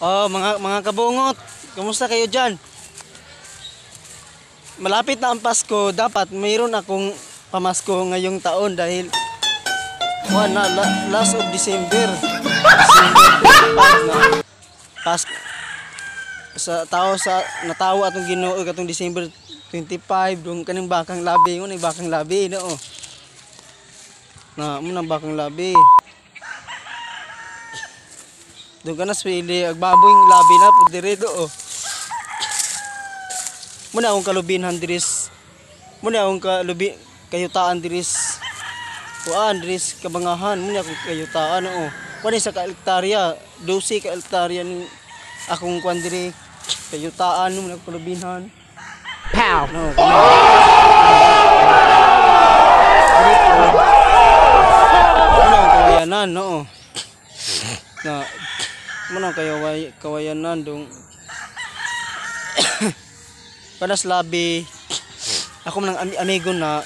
Oh, mga kabungot, kumusta kayo diyan? Malapit na ang Pasko, dapat mayroon akong pamasko ngayong taon dahil last of December. Na pas sa tao sa natawa atong Ginoo katong December 25 dong kaning bakang labi ngon bakang labi no. Na mo nang bakang labi. Doon ka na swili, agbaboy labi na po dire do. Muna akong kalubinhan diris. Muna akong kayutaan diris. Kuan diris kabangahan muna akong kayutaan o. Kuan sa ka-hektarya, 12 ka-hektarya ni akong kuan diri kayutaan muna akong kalubinhan. Pow. No. Muna akong kawayanan no. Na muna kawayanan dong panas labi ako man ang amigo na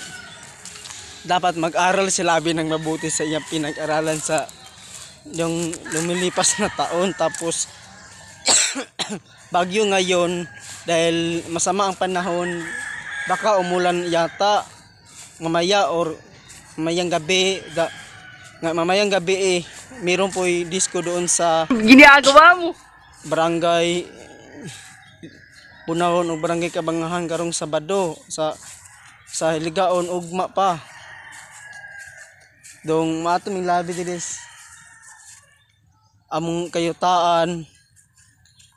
dapat mag-aral si labi ng mabuti sa iyang pinag-aralan sa yung lumilipas na taon tapos bagyo ngayon dahil masama ang panahon baka umulan yata mamaya or mamayang gabi meron po disco doon sa ginagawa mo barangay Punahon o barangay Kabangahan karong Sabado sa Ligaon ugma pa dong maato ming labi diris among kayutaan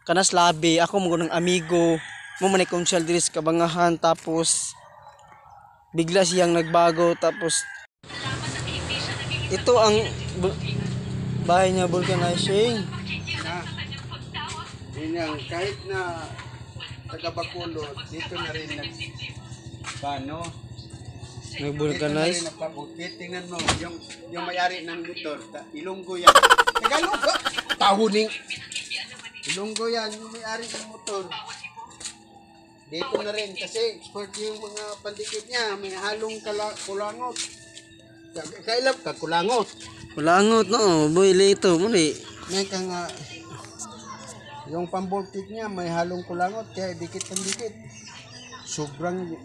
kanas labi ako mo ng amigo mo man konsyal diris Kabangahan tapos bigla siyang nagbago tapos ito ang bahay niya vulcanizing na kahit na taga Bacolod dito na rin nag-vulcanize. Nagpabukit. Tingnan mo yung may-ari ng motor, Ilonggo yan. Tagalog ba? Tahuning. Ilonggo yan, yung may-ari ng motor. Dito na rin kasi expert yung mga pandikit niya, may halong kulangot. Kailap ka kulangot. Kulangot no, boy lito muli. May kang yung pamboltik niya may halong kulangot kaya dikit-dikit. Sobrang ba?